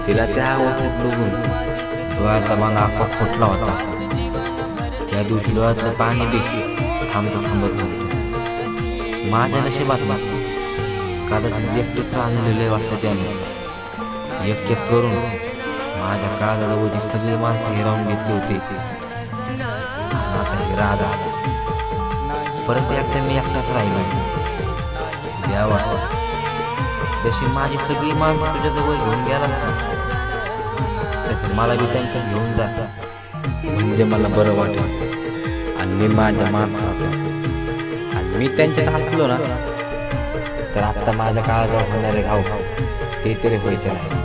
तिला त्या अवस्थेत बघून डोळ्याचा बांधा आपोआप फुटला होता. त्या दिवशी डोळ्यातलं पाणी बी थांबत नव्हतं. माझ्या नशिबात कदाचित एकटेच राहिलेले वाटतं त्याने. एक एक करून माझ्या काळजाजवळची सगळी माणसं हिरावून घेतली होती. आता हे राधा परत एकदा मी एकटाच राहिलो. देवा, जशी माझी सगळी माणसं तुझ्याजवळ घेऊन गेला तसं मला बी त्यांच्या घेऊन जा, म्हणजे मला बरं वाटेल. आणि मी माझ्या माणसात आणि मी त्यांच्यात हसलो ना तर आत्ता माझ्या काळाजवळ होणारे घाव ते तरी व्हायचे नाही.